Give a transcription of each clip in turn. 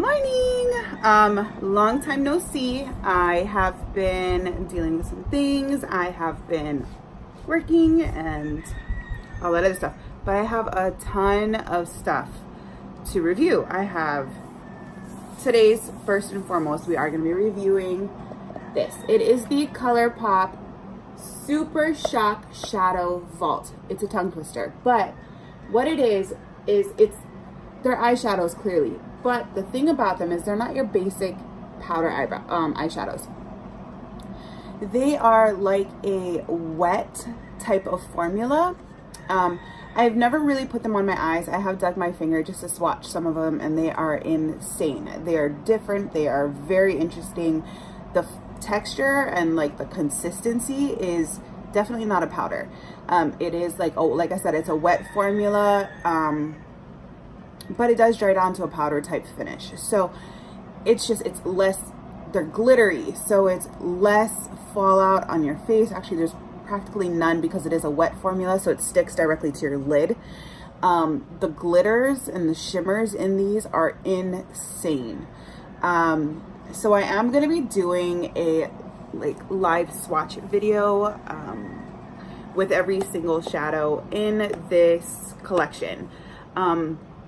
morning. Long time no see. I have been dealing with some things. I have been working and all that other stuff, but I have a ton of stuff to review. I have today's first and foremost, we are going to be reviewing this. It is the Colorpop Supershock Shadow Vault. It's a tongue twister, but what it is they're eyeshadows clearly, but the thing about them is they're not your basic powder eyeshadows. They are like a wet type of formula. I've never really put them on my eyes. I have dug my finger just to swatch some of them, and they are insane. They are different. They are very interesting. The texture and like the consistency is definitely not a powder. It is like, like I said, it's a wet formula, but it does dry down to a powder type finish. So it's less, they're glittery, so it's less fallout on your face. Actually, there's practically none because it is a wet formula, so it sticks directly to your lid. The glitters and the shimmers in these are insane. So I am going to be doing a live swatch video with every single shadow in this collection.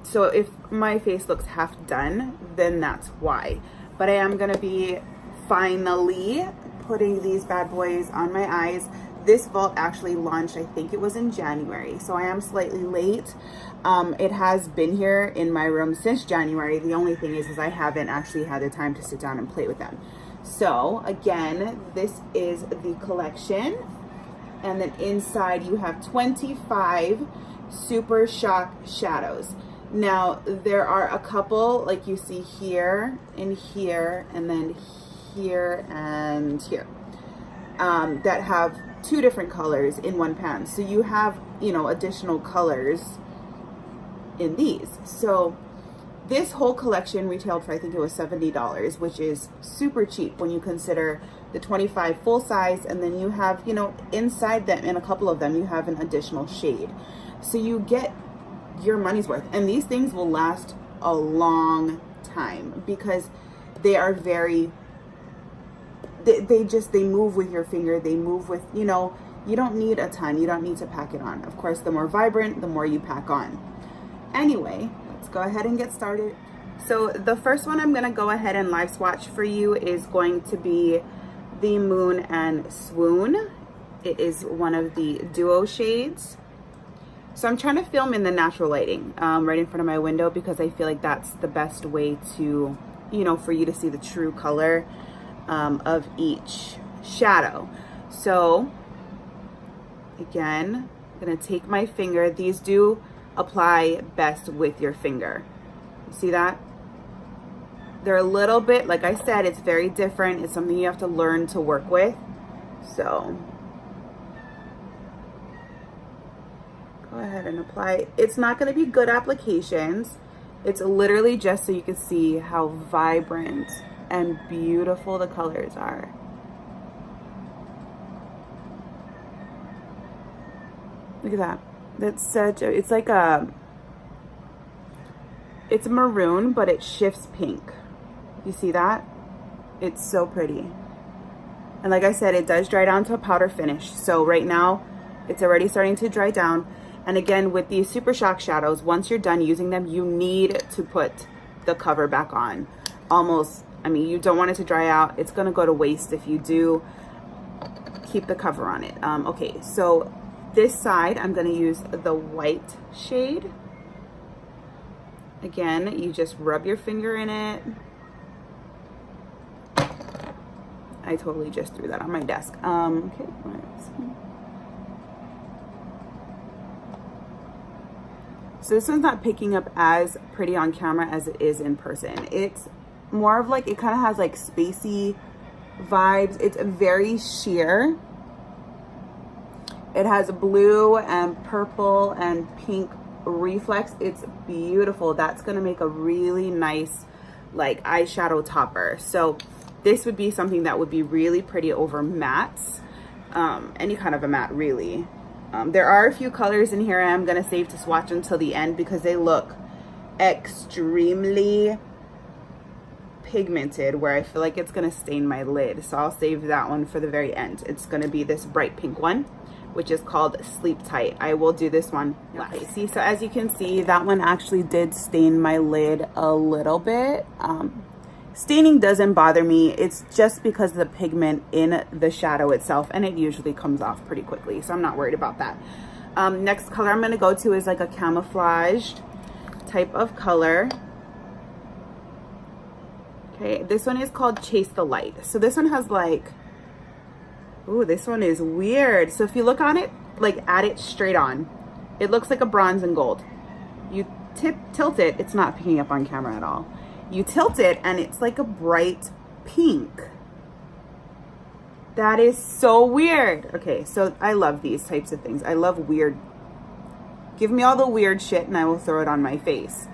So if my face looks half done, then that's why. But I am going to be finally putting these bad boys on my eyes. This vault actually launched, I think it was in January, so I am slightly late. It has been here in my room since January. The only thing is I haven't actually had the time to sit down and play with them. So again, this is the collection, and then inside you have 25 Supershock Shadows. Now there are a couple, like you see here and here, and then here and here, that have two different colors in one pan. So you have, additional colors in these. So this whole collection retailed for, I think it was $70, which is super cheap when you consider the 25 full size, and then you have, inside them, in a couple of them, you have an additional shade. So you get your money's worth, and these things will last a long time because they are very, they move with your finger. They move with, you don't need a ton. You don't need to pack it on. Of course, the more vibrant, the more you pack on. Anyway, let's go ahead and get started. So the first one I'm going to go ahead and live swatch for you is going to be the Moon and Swoon. It is one of the duo shades. So I'm trying to film in the natural lighting right in front of my window because I feel like that's the best way to, for you to see the true color of each shadow. So again, I'm gonna take my finger. These do apply best with your finger. See that? They're a little bit, like I said, it's very different. It's something you have to learn to work with. So go ahead and apply. It's not gonna be good applications. It's literally just so you can see how vibrant and beautiful the colors are. Look at that. That's such a, it's like it's maroon, but it shifts pink. You see that? It's so pretty. And like I said, it does dry down to a powder finish. So right now, it's already starting to dry down. And again, with these Supershock shadows, once you're done using them, you need to put the cover back on. You don't want it to dry out. It's gonna go to waste if you do keep the cover on it. Okay, so this side, I'm gonna use the white shade. Again, you just rub your finger in it. I totally just threw that on my desk. Okay, so this one's not picking up as pretty on camera as it is in person. It's more of like, it kind of has like spacey vibes. It's very sheer. It has blue and purple and pink reflex. It's beautiful. That's gonna make a really nice like eyeshadow topper. So this would be something that would be really pretty over mattes, any kind of a matte really. There are a few colors in here I'm gonna save to swatch until the end because they look extremely pigmented where I feel like it's gonna stain my lid. So I'll save that one for the very end. It's gonna be this bright pink one, which is called Sleep Tight. I will do this one last. Okay, see, so as you can see, that one actually did stain my lid a little bit. Staining doesn't bother me. It's just because of the pigment in the shadow itself, and it usually comes off pretty quickly, so I'm not worried about that. Next color I'm gonna go to is like a camouflaged type of color. Okay, this one is called Chase the Light. So this one has like, ooh, this one is weird. So if you look on it, like at it straight on, it looks like a bronze and gold. You tilt it, it's not picking up on camera at all. You tilt it and it's like a bright pink. That is so weird. Okay, so I love these types of things. I love weird. Give me all the weird shit and I will throw it on my face.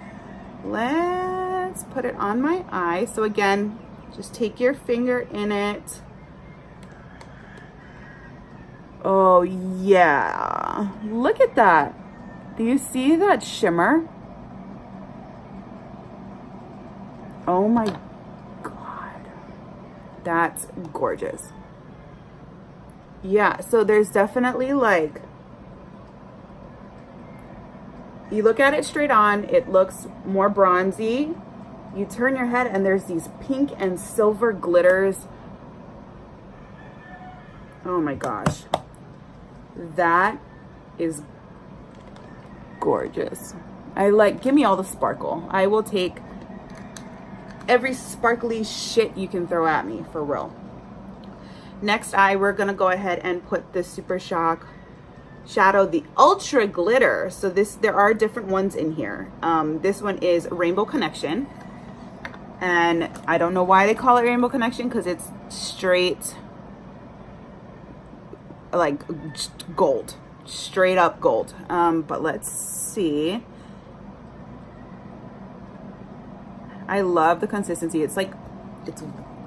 Let's put it on my eye. So again, just take your finger in it. Oh yeah, look at that. Do you see that shimmer? Oh my God, that's gorgeous. Yeah, so there's definitely like, you look at it straight on, it looks more bronzy. You turn your head and there's these pink and silver glitters. Oh my gosh. That is gorgeous. I like, give me all the sparkle. I will take every sparkly shit you can throw at me, for real. Next eye, we're gonna go ahead and put the Supershock Shadow, the Ultra Glitter. So there are different ones in here. This one is Rainbow Connection. And I don't know why they call it Rainbow Connection, because it's straight, like gold, straight up gold. But let's see. I love the consistency. It's like,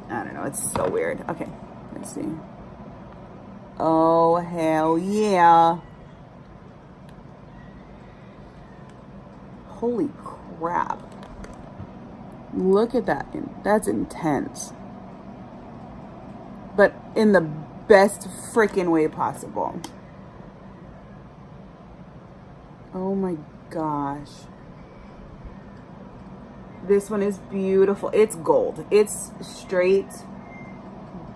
I don't know, it's so weird. Okay, let's see. Oh, hell yeah. Holy crap. Look at that. That's intense. But in the best freaking way possible. Oh my gosh. This one is beautiful. It's gold. It's straight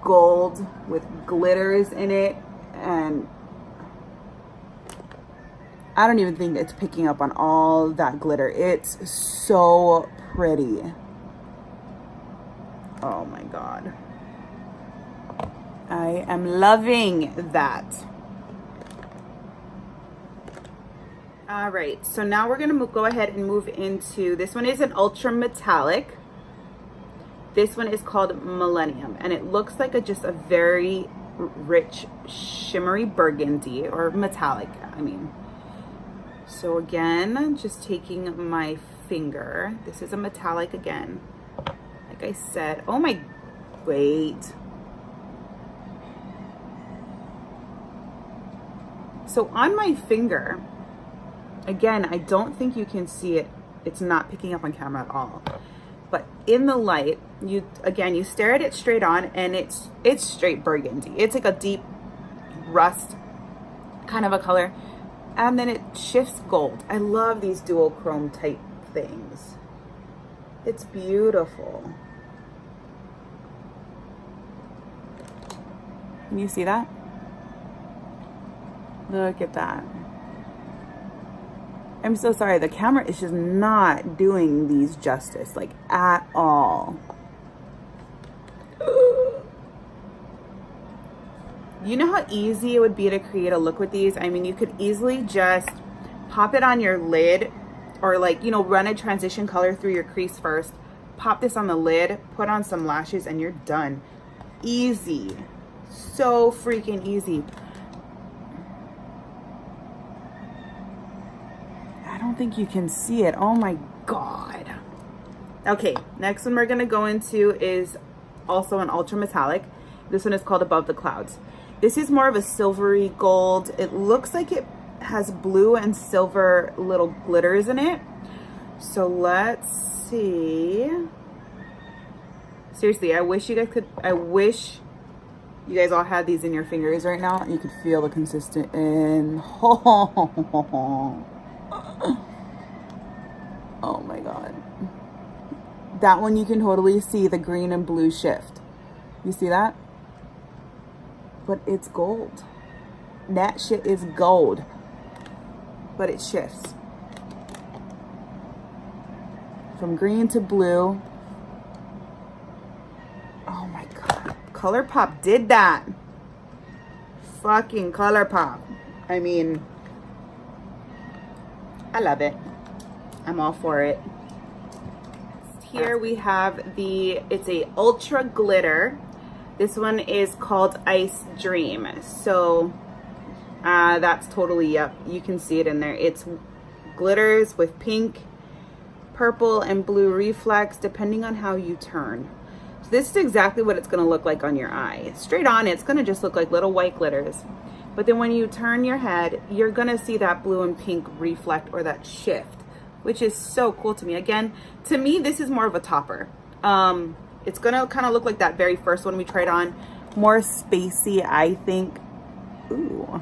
gold with glitters in it, and I don't even think it's picking up on all that glitter. It's so pretty. Oh my God. I am loving that. All right, so now we're gonna go ahead and move into, this one is an ultra metallic. This one is called Millennium, and it looks like just a very rich, shimmery burgundy, or metallic, I mean. So again, just taking my finger. This is a metallic again. Like I said, oh my, wait. So on my finger, again, I don't think you can see it. It's not picking up on camera at all. But in the light, you stare at it straight on, and it's straight burgundy. It's like a deep rust kind of a color. And then it shifts gold. I love these dual chrome type things. It's beautiful. Can you see that? Look at that. I'm so sorry, the camera is just not doing these justice, like, at all. You know how easy it would be to create a look with these? I mean, you could easily just pop it on your lid, or like, you know, run a transition color through your crease first, pop this on the lid, put on some lashes, and you're done. Easy. So freaking easy. I don't think you can see it. Oh my God. Okay, next one we're gonna go into is also an ultra metallic. This one is called Above the Clouds. This is more of a silvery gold. It looks like it has blue and silver little glitters in it. So let's see. Seriously, I wish you guys all had these in your fingers right now. You could feel the consistent and oh my god. That one you can totally see the green and blue shift. You see that? But it's gold. That shit is gold. But it shifts. From green to blue. Oh my god. Colorpop did that. Fucking Colorpop. I mean, I love it. I'm all for it. Here we have it's a ultra glitter. This one is called Ice Dream. So that's totally, yep, you can see it in there. It's glitters with pink, purple, and blue reflex depending on how you turn. So this is exactly what it's going to look like on your eye. Straight on, it's going to just look like little white glitters. But then when you turn your head, you're going to see that blue and pink reflect, or that shift, which is so cool to me. Again, to me, this is more of a topper. It's gonna kind of look like that very first one we tried on. More spacey, I think. Ooh.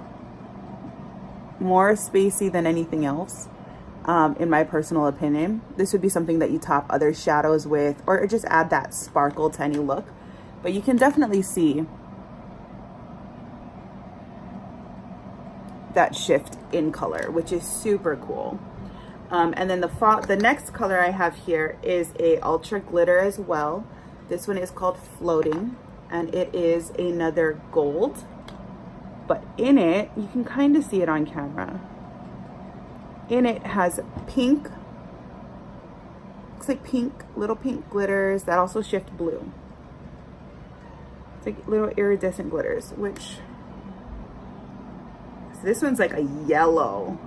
More spacey than anything else, in my personal opinion. This would be something that you top other shadows with, or just add that sparkle to any look. But you can definitely see that shift in color, which is super cool. And then the next color I have here is a ultra glitter as well. This one is called Floating, and it is another gold. But in it, you can kind of see it on camera. In it has pink, looks like pink, little pink glitters that also shift blue. It's like little iridescent glitters, which, so this one's like a yellow.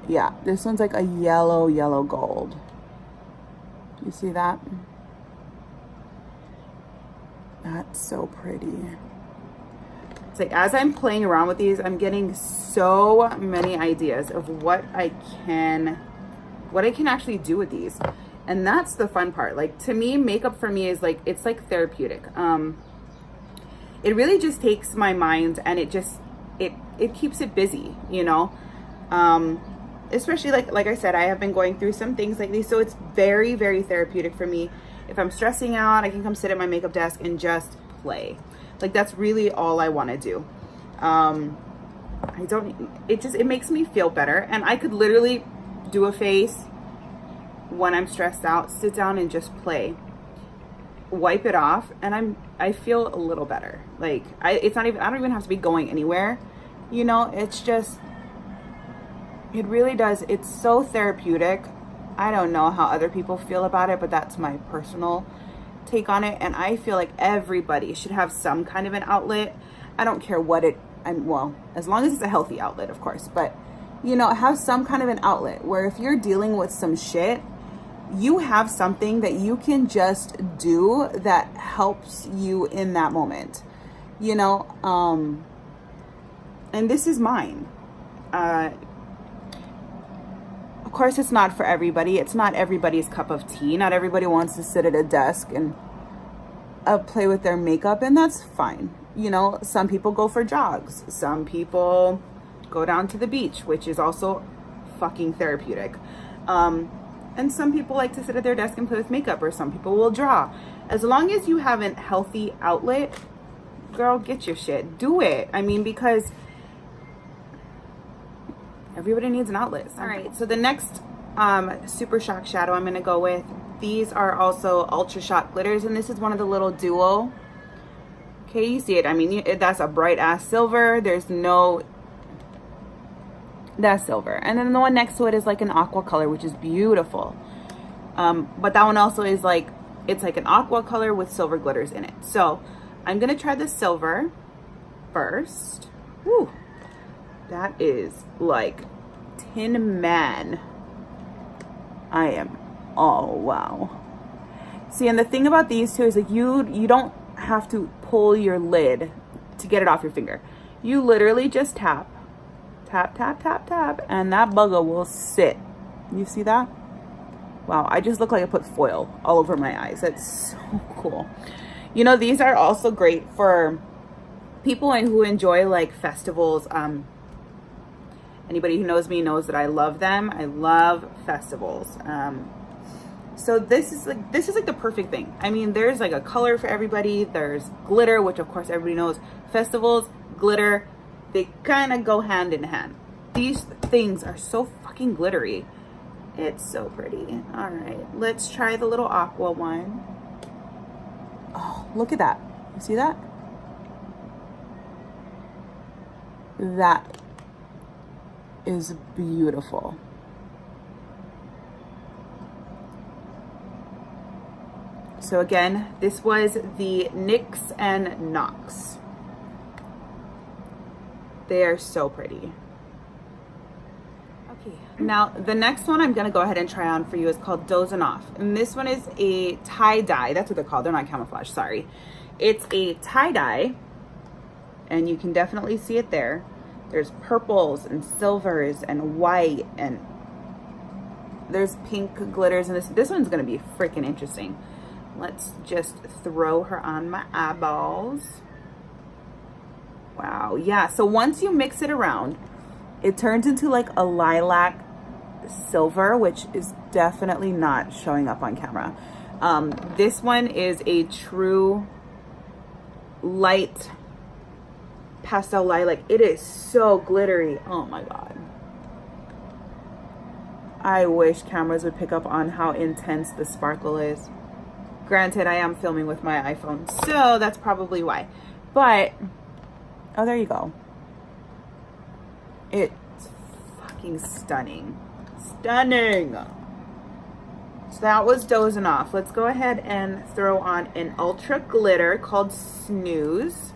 Yeah, this one's like a yellow gold. You see that? That's so pretty. It's like, as I'm playing around with these, I'm getting so many ideas of what I can actually do with these. And that's the fun part. Like, to me, makeup for me is like, it's like therapeutic. It really just takes my mind, and it keeps it busy, you know? Especially like I said, I have been going through some things lately, so it's very, very therapeutic for me. If I'm stressing out, I can come sit at my makeup desk and just play. Like, that's really all I want to do. It makes me feel better, and I could literally do a face when I'm stressed out, sit down and just play, wipe it off, and I feel a little better. Like, I don't even have to be going anywhere, you know. It's just, it really does. It's so therapeutic. I don't know how other people feel about it, but that's my personal take on it. And I feel like everybody should have some kind of an outlet. I don't care what well, as long as it's a healthy outlet, of course, but you know, have some kind of an outlet where if you're dealing with some shit, you have something that you can just do that helps you in that moment, you know. And this is mine. Of course, it's not for everybody. It's not everybody's cup of tea. Not everybody wants to sit at a desk and play with their makeup, and that's fine. You know, some people go for jogs. Some people go down to the beach, which is also fucking therapeutic. And some people like to sit at their desk and play with makeup, or some people will draw. As long as you have a healthy outlet, girl, get your shit. Do it. I mean, because everybody needs an outlet. All right, so the next Supershock Shadow I'm going to go with, these are also Ultra Shock glitters, and this is one of the little duo. Okay, you see it. I mean, that's a bright ass silver. That's silver. And then the one next to it is like an aqua color, which is beautiful. But that one also is like, it's like an aqua color with silver glitters in it. So I'm going to try the silver first. Woo. That is like Tin Man. I am, oh wow. See, and the thing about these two is like you don't have to pull your lid to get it off your finger. You literally just tap, and that bugger will sit. You see that? Wow, I just look like I put foil all over my eyes. That's so cool. You know, these are also great for people who enjoy like festivals. Anybody who knows me knows that I love them. I love festivals. So this is like the perfect thing. I mean, there's like a color for everybody. There's glitter, which of course everybody knows. Festivals, glitter, they kind of go hand in hand. These things are so fucking glittery. It's so pretty. All right, let's try the little aqua one. Oh, look at that. You see that? That is beautiful. So again, this was the NYX and Nox. They are so pretty. Okay, now the next one I'm gonna go ahead and try on for you is called Dozing Off. And this one is a tie-dye. That's what they're called. They're not camouflage, sorry. It's a tie-dye, and you can definitely see it there. There's purples and silvers and white, and there's pink glitters, and this one's gonna be freaking interesting. Let's just throw her on my eyeballs. Wow, yeah, so once you mix it around, it turns into like a lilac silver, which is definitely not showing up on camera. This one is a true light pastel lilac. It is so glittery. Oh my God. I wish cameras would pick up on how intense the sparkle is. Granted, I am filming with my iPhone, so that's probably why. But, oh, there you go. It's fucking stunning. Stunning! So that was Dozing Off. Let's go ahead and throw on an ultra glitter called Snooze.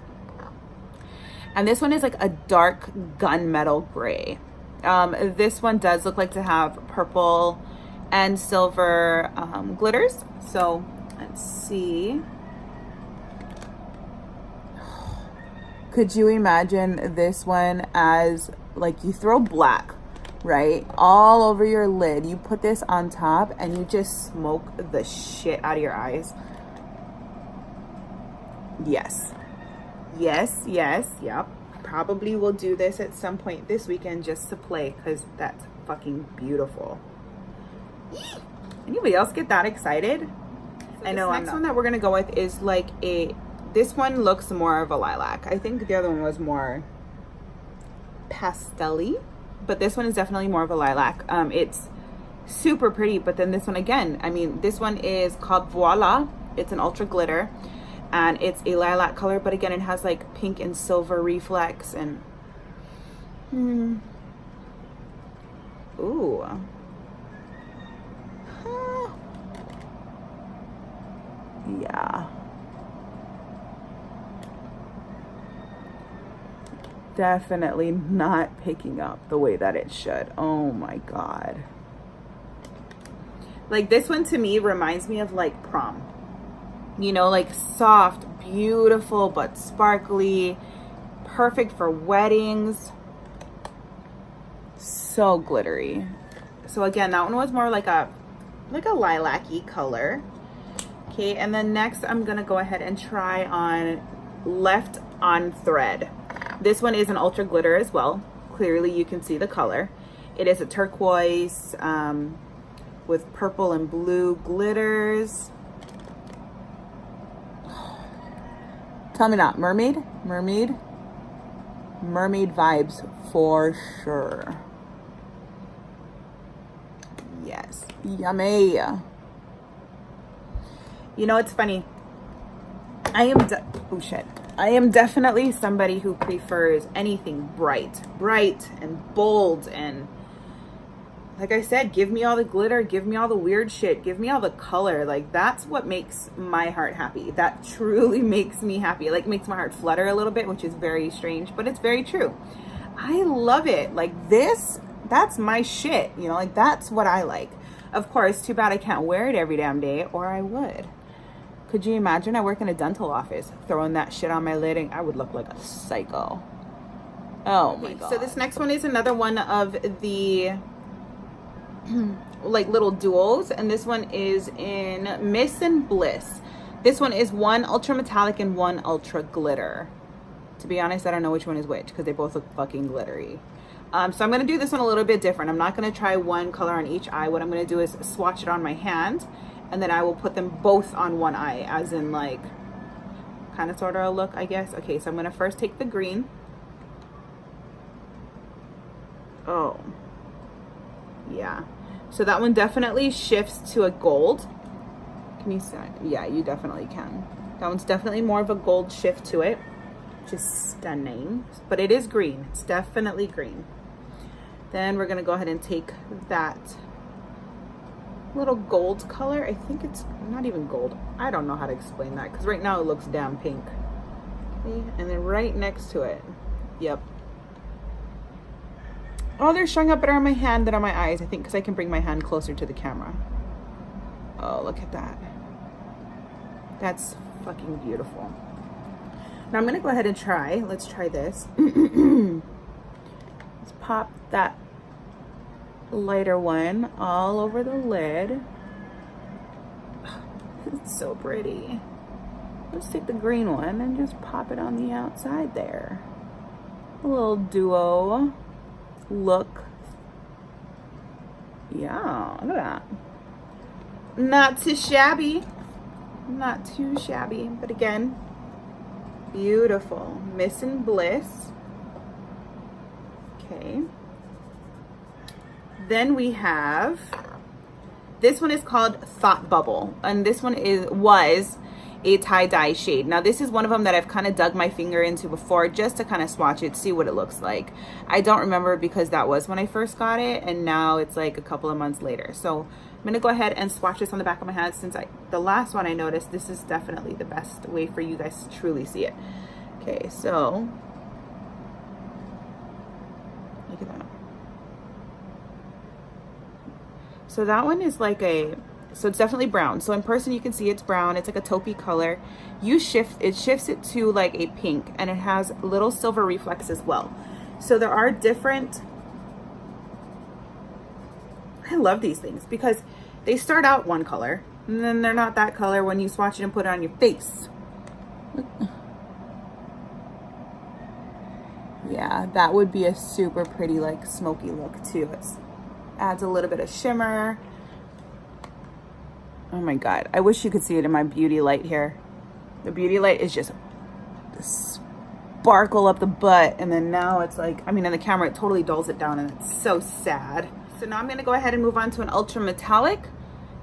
And this one is like a dark gunmetal gray. This one does look like to have purple and silver glitters. So let's see. Could you imagine this one as like you throw black, right, all over your lid, you put this on top and you just smoke the shit out of your eyes? Yes. Yes, yes, yep. Probably will do this at some point this weekend just to play, because that's fucking beautiful. Anybody else get that excited? So I know. Next one that we're gonna go with is like this one looks more of a lilac. I think the other one was more pastel-y, but this one is definitely more of a lilac. It's super pretty, but then this one again, I mean, this one is called Voila. It's an ultra glitter, and it's a lilac color, but again, it has like pink and silver reflex and ooh. Yeah. Definitely not picking up the way that it should. Oh my God. Like this one to me reminds me of like prom. You know, like soft, beautiful, but sparkly, perfect for weddings. So glittery. So again, that one was more like a lilac-y color. Okay, and then next I'm gonna go ahead and try on Left on Thread. This one is an ultra glitter as well. Clearly you can see the color. It is a turquoise with purple and blue glitters. Tell me not, mermaid vibes for sure. Yes, yummy. You know, it's funny. I am definitely somebody who prefers anything bright and bold, and like I said, give me all the glitter, give me all the weird shit, give me all the color. Like that's what makes my heart happy. That truly makes me happy. It like makes my heart flutter a little bit, which is very strange, but it's very true. I love it. Like this, that's my shit, you know, like that's what I like. Of course, too bad I can't wear it every damn day, or I would. Could you imagine? I work in a dental office, throwing that shit on my lid, and I would look like a psycho. Oh my God. So this next one is another one of the like little duos, and this one is in Miss and Bliss. This one is one ultra metallic and one ultra glitter. To be honest, I don't know which one is which because they both look fucking glittery. So I'm going to do this one a little bit different. I'm not going to try one color on each eye. What I'm going to do is swatch it on my hand, and then I will put them both on one eye, as in like kind of sort of a look, I guess. Okay, so I'm going to first take the green. Oh, yeah. So that one definitely shifts to a gold. Can you see? Yeah, you definitely can. That one's definitely more of a gold shift to it, which is stunning. But it is green. It's definitely green. Then we're gonna go ahead and take that little gold color. I think it's not even gold. I don't know how to explain that because right now it looks damn pink. Okay, and then right next to it, yep. Oh, they're showing up better on my hand than on my eyes, I think, because I can bring my hand closer to the camera. Oh, look at that. That's fucking beautiful. Now I'm gonna go ahead and try. Let's try this. Let's pop that lighter one all over the lid. It's so pretty. Let's take the green one and just pop it on the outside there. A little duo look. Yeah, look at that. Not too shabby. Not too shabby, but again, beautiful. Miss and Bliss. Okay. Then we have, this one is called Thought Bubble, and this one was a tie-dye shade. Now this is one of them that I've kind of dug my finger into before just to kind of swatch it, see what it looks like. I don't remember because that was when I first got it, and now it's like a couple of months later. So I'm gonna go ahead and swatch this on the back of my hand since the last one I noticed, this is definitely the best way for you guys to truly see it. Okay, so look at that. So that one is like so it's definitely brown. So in person you can see it's brown. It's like a taupey color. It shifts it to like a pink, and it has little silver reflex as well. So there are different, I love these things because they start out one color and then they're not that color when you swatch it and put it on your face. Yeah, that would be a super pretty like smoky look too. It adds a little bit of shimmer. Oh my God, I wish you could see it in my beauty light here. The beauty light is just sparkle up the butt, and then now it's like, I mean, in the camera it totally dulls it down, and it's so sad. So now I'm gonna go ahead and move on to an ultra metallic.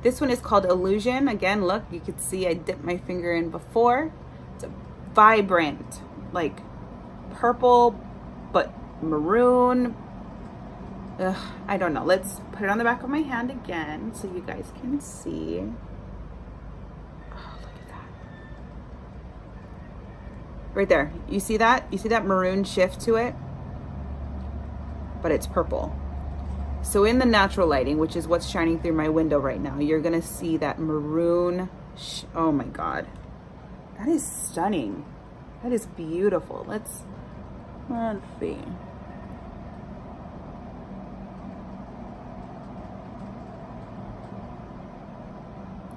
This one is called Illusion. Again, look, you could see I dipped my finger in before. It's a vibrant, like purple, but maroon. Ugh, I don't know. Let's put it on the back of my hand again so you guys can see. Oh, look at that. Right there. You see that? You see that maroon shift to it? But it's purple. So in the natural lighting, which is what's shining through my window right now, you're going to see that maroon. Oh my God. That is stunning. That is beautiful. Let's see.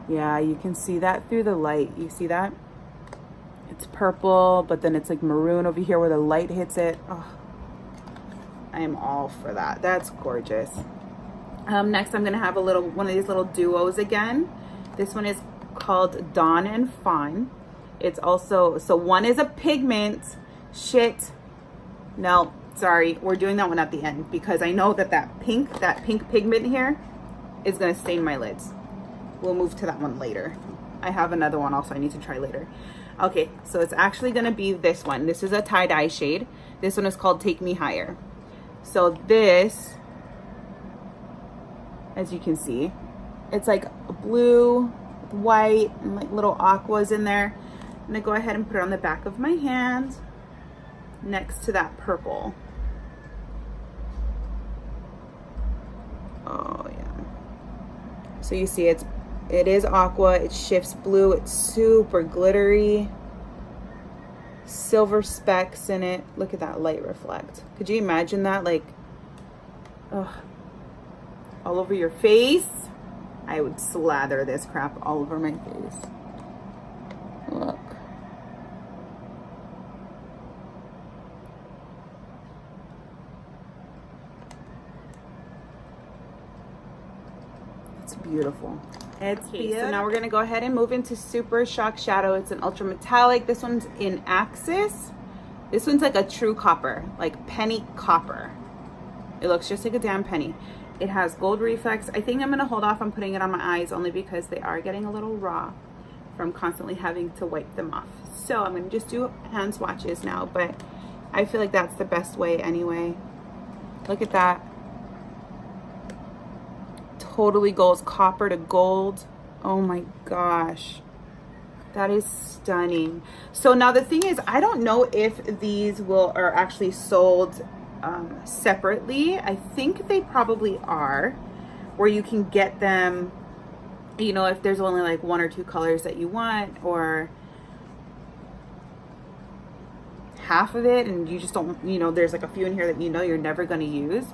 Yeah, you can see that through the light. You see that? It's purple, but then it's like maroon over here where the light hits it. Oh, I am all for that. That's gorgeous. Next, I'm gonna have one of these little duos again. This one is called Dawn and Fawn. It's also, so one is a pigment. Shit. No, sorry. We're doing that one at the end because I know that pink pigment here is gonna stain my lids. We'll move to that one later. I have another one also I need to try later. Okay, so it's actually gonna be this one. This is a tie-dye shade. This one is called Take Me Higher. So this, as you can see, it's like blue, white, and like little aquas in there. I'm gonna go ahead and put it on the back of my hand next to that purple. Oh yeah. So you see it is aqua, it shifts blue, it's super glittery. Silver specks in it. Look at that light reflect. Could you imagine that? Like, oh, all over your face. I would slather this crap all over my face. Look. It's beautiful. It's beautiful. So now we're gonna go ahead and move into Supershock Shadow. It's an ultra metallic. This one's in Axis. This one's like a true copper, like penny copper. It looks just like a damn penny. It has gold reflex. I think I'm gonna hold off on putting it on my eyes only because they are getting a little raw from constantly having to wipe them off. So I'm gonna just do hand swatches now, but I feel like that's the best way anyway. Look at that. Totally goes copper to gold. Oh my gosh. That is stunning. So now the thing is, I don't know if these are actually sold separately. I think they probably are, where you can get them, you know, if there's only like 1 or 2 colors that you want, or half of it, and you just don't, you know, there's like a few in here that you know you're never going to use,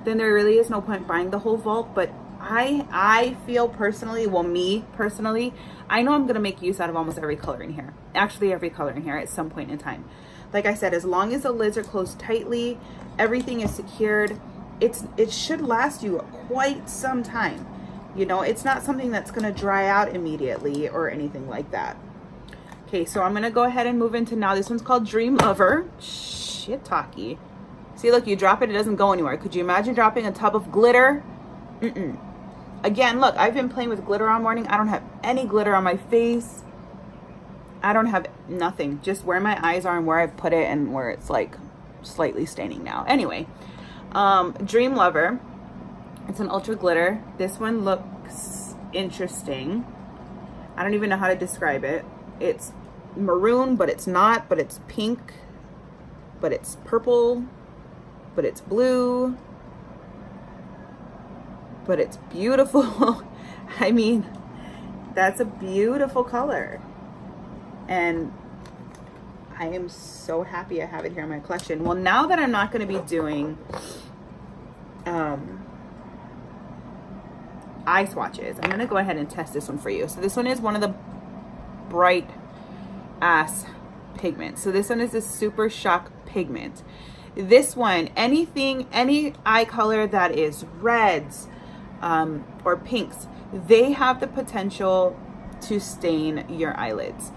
then there really is no point buying the whole vault. But I feel personally, well, me personally, I know I'm going to make use out of almost every color in here. Actually, every color in here at some point in time. Like I said, as long as the lids are closed tightly, everything is secured, it should last you quite some time. You know, it's not something that's going to dry out immediately or anything like that. Okay, so I'm going to go ahead and move into now. This one's called Dream Lover. Shit talkie. See, look, you drop it, it doesn't go anywhere. Could you imagine dropping a tub of glitter? Mm-mm. Again, look, I've been playing with glitter all morning. I don't have any glitter on my face. I don't have nothing. Just where my eyes are and where I put it and where it's like slightly staining now. Anyway, Dream Lover. It's an ultra glitter. This one looks interesting. I don't even know how to describe it. It's maroon, but it's not, but it's pink, but it's purple, but it's blue, but it's beautiful. I mean, that's a beautiful color. And I am so happy I have it here in my collection. Well, now that I'm not going to be doing eye swatches, I'm going to go ahead and test this one for you. So this one is one of the bright ass pigments. So this one is the Supershock pigment. This one, any eye color that is reds or pinks, they have the potential to stain your eyelids.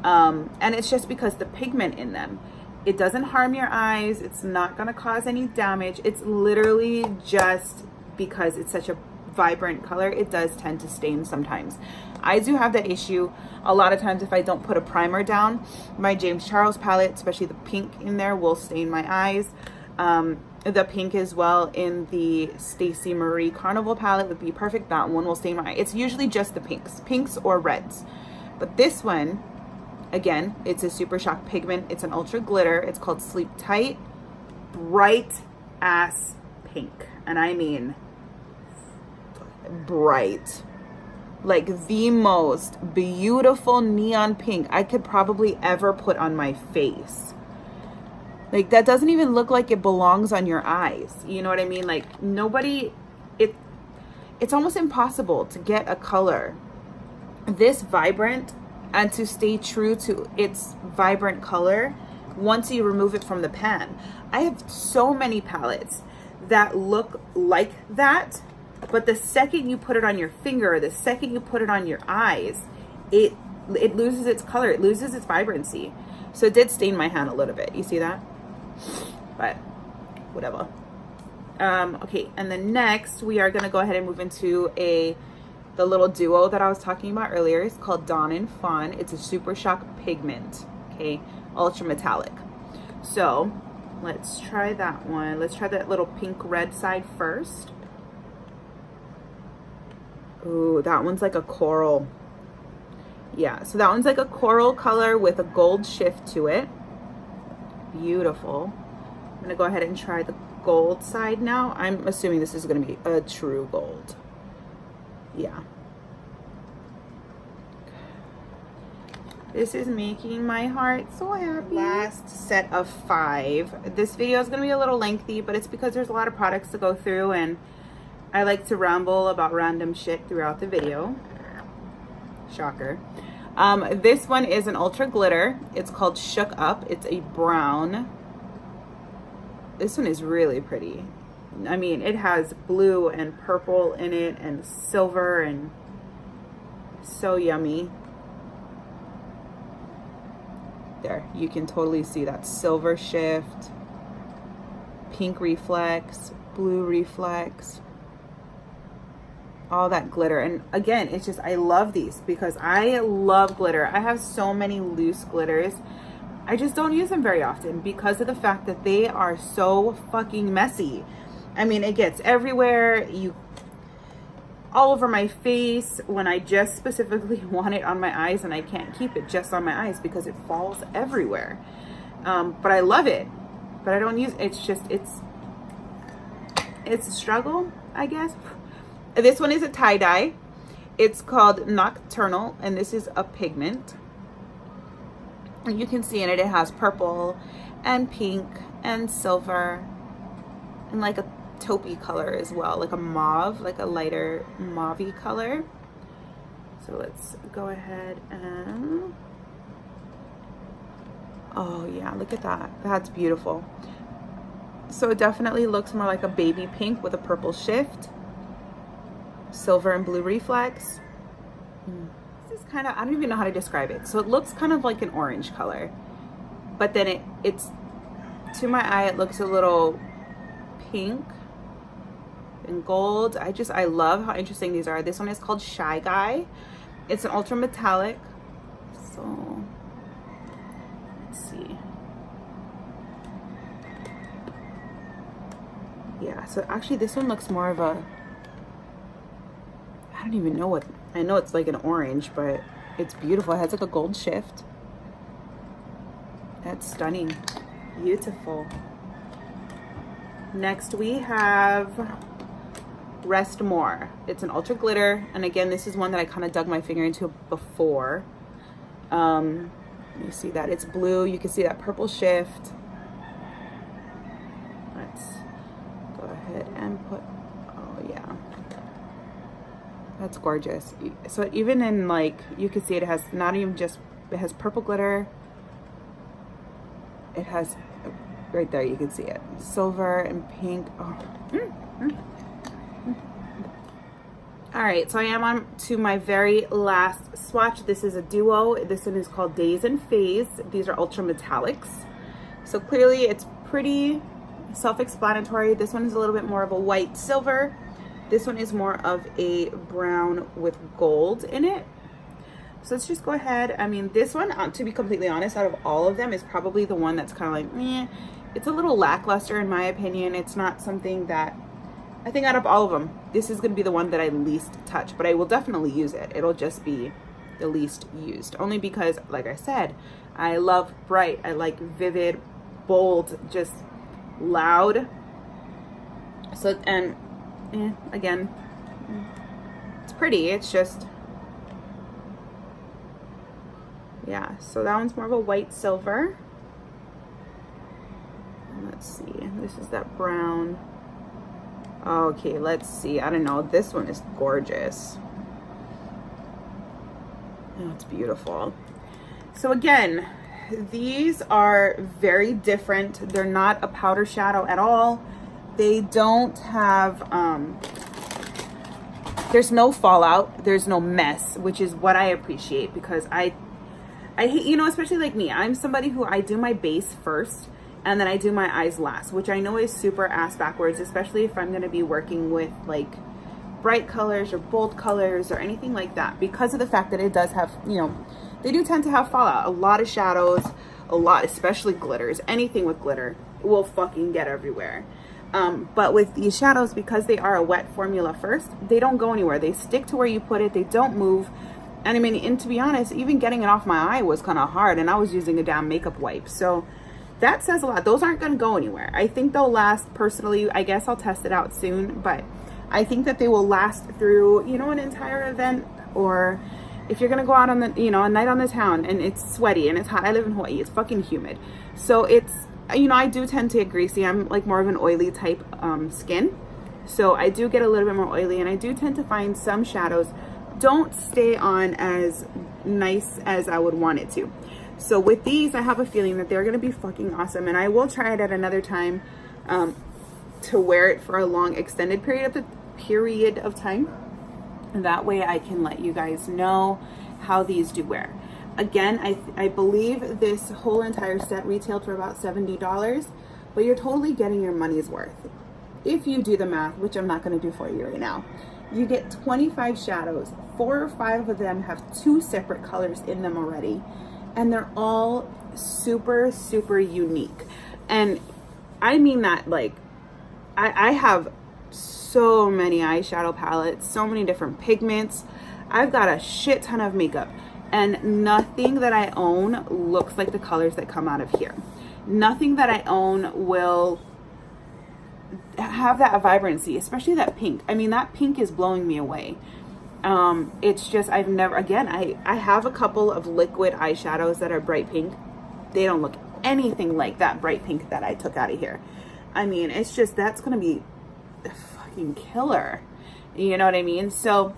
And it's just because the pigment in them, it doesn't harm your eyes. It's not going to cause any damage. It's literally just because it's such a vibrant color, it does tend to stain sometimes. I do have that issue a lot of times if I don't put a primer down. My James Charles palette, especially the pink in there, will stain my eyes. The pink as well in the Stacey Marie Carnival palette would be perfect. That one will stain my eye. It's usually just the pinks or reds. But this one, again, it's a Supershock pigment. It's an ultra glitter. It's called Sleep Tight. Bright ass pink. And I mean bright. Like the most beautiful neon pink I could probably ever put on my face. Like that doesn't even look like it belongs on your eyes. You know what I mean? Like nobody, it's almost impossible to get a color this vibrant and to stay true to its vibrant color once you remove it from the pan. I have so many palettes that look like that, but the second you put it on your finger, or the second you put it on your eyes, it loses its color, it loses its vibrancy. So it did stain my hand a little bit. You see that? But whatever. Okay, and then next we are gonna go ahead and move into the little duo that I was talking about earlier. It's called Dawn and Fawn. It's a Supershock pigment, okay, ultra metallic. So let's try that one. Let's try that little pink red side first. Ooh, that one's like a coral. Yeah, so that one's like a coral color with a gold shift to it. Beautiful. I'm gonna go ahead and try the gold side now. I'm assuming this is gonna be a true gold. Yeah. This is making my heart so happy. Last set of 5. This video is gonna be a little lengthy, but it's because there's a lot of products to go through, and I like to ramble about random shit throughout the video. Shocker. This one is an ultra glitter. It's called Shook Up. It's a brown. This one is really pretty. I mean, it has blue and purple in it and silver, and so yummy. There, you can totally see that silver shift, pink reflex, blue reflex, all that glitter. And again, it's just, I love these because I love glitter. I have so many loose glitters. I just don't use them very often because of the fact that they are so fucking messy. I mean, it gets everywhere, all over my face when I just specifically want it on my eyes, and I can't keep it just on my eyes because it falls everywhere. But I love it, but I don't use it. It's just, it's a struggle, I guess. This one is a tie-dye. It's called Nocturnal, and this is a pigment. And you can see in it, it has purple and pink and silver and like a taupey color as well, like a mauve, like a lighter mauvey color. So let's go ahead and, oh yeah, look at that. That's beautiful. So it definitely looks more like a baby pink with a purple shift, silver and blue reflex. This is kind of, I don't even know how to describe it. So it looks kind of like an orange color, but then it's to my eye, it looks a little pink and gold. I love how interesting these are. This one is called Shy Guy. It's an ultra metallic. So let's see. Yeah, so actually this one looks more of a, I don't even know what, I know it's like an orange, but it's beautiful. It has like a gold shift. That's stunning. Beautiful. Next we have Rest More. It's an ultra glitter, and again, this is one that I kind of dug my finger into before. You see that it's blue. You can see that purple shift. Let's go ahead and put, oh yeah, that's gorgeous. So even in, like, you can see it has not even just, it has purple glitter. It has, right there you can see it, silver and pink. Oh. All right, so I am on to my very last swatch. This is a duo. This one is called Days and Phase. These are ultra metallics, so clearly it's pretty self-explanatory. This one is a little bit more of a white silver. This one is more of a brown with gold in it. So let's just go ahead. I mean, this one, to be completely honest, out of all of them, is probably the one that's kind of like, meh. It's a little lackluster in my opinion. It's not something that, I think out of all of them, this is going to be the one that I least touch, but I will definitely use it. It'll just be the least used, only because, like I said, I love bright. I like vivid, bold, just loud. So, and again, it's pretty. It's just, yeah. So that one's more of a white silver. Let's see. This is that brown. Okay, let's see. I don't know. This one is gorgeous. Oh, it's beautiful. So again, these are very different. They're not a powder shadow at all. They don't have, there's no fallout. There's no mess, which is what I appreciate, because I hate, you know, especially like me, I'm somebody who, I do my base first and then I do my eyes last, which I know is super ass backwards, especially if I'm going to be working with like bright colors or bold colors or anything like that, because of the fact that it does have, you know, they do tend to have fallout. A lot of shadows, a lot, especially glitters, anything with glitter will fucking get everywhere. But with these shadows, because they are a wet formula first, they don't go anywhere. They stick to where you put it. They don't move. And I mean, and to be honest, even getting it off my eye was kind of hard, and I was using a damn makeup wipe. So that says a lot. Those aren't going to go anywhere. I think they'll last, personally. I guess I'll test it out soon, but I think that they will last through, you know, an entire event, or if you're going to go out on the, you know, a night on the town and it's sweaty and it's hot. I live in Hawaii. It's fucking humid. So it's, you know, I do tend to get greasy. I'm like more of an oily type skin. So I do get a little bit more oily, and I do tend to find some shadows don't stay on as nice as I would want it to. So with these, I have a feeling that they're gonna be fucking awesome, and I will try it at another time to wear it for a long extended period of time. And that way I can let you guys know how these do wear. Again, I believe this whole entire set retailed for about $70, but you're totally getting your money's worth. If you do the math, which I'm not gonna do for you right now, you get 25 shadows. 4 or 5 of them have 2 separate colors in them already, and they're all super, super unique. And I mean that, like, I have so many eyeshadow palettes, so many different pigments. I've got a shit ton of makeup, and nothing that I own looks like the colors that come out of here. Nothing that I own will have that vibrancy, especially that pink. I mean, that pink is blowing me away. It's just, I've never, again, I have a couple of liquid eyeshadows that are bright pink. They don't look anything like that bright pink that I took out of here. I mean, it's just, that's gonna be a fucking killer. You know what I mean? So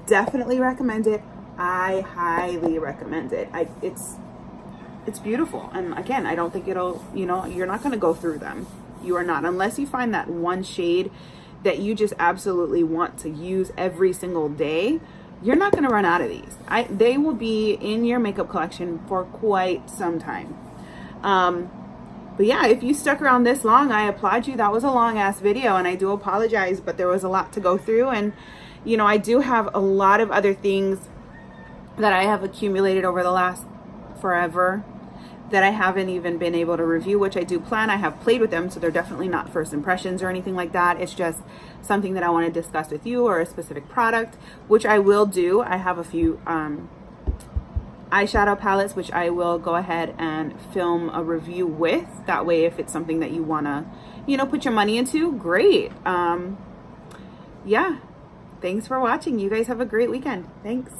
definitely recommend it. I highly recommend it. It's beautiful. And again, I don't think it'll, you know, you're not gonna go through them. You are not, unless you find that one shade that you just absolutely want to use every single day. You're not going to run out of these. They will be in your makeup collection for quite some time. But yeah, if you stuck around this long, I applaud you. That was a long ass video, and I do apologize, but there was a lot to go through. And you know, I do have a lot of other things that I have accumulated over the last forever that I haven't even been able to review, which I do plan. I have played with them, so they're definitely not first impressions or anything like that. It's just something that I want to discuss with you, or a specific product, which I will do. I have a few eyeshadow palettes, which I will go ahead and film a review with. That way, if it's something that you want to, you know, put your money into, great. Yeah, thanks for watching. You guys have a great weekend. Thanks.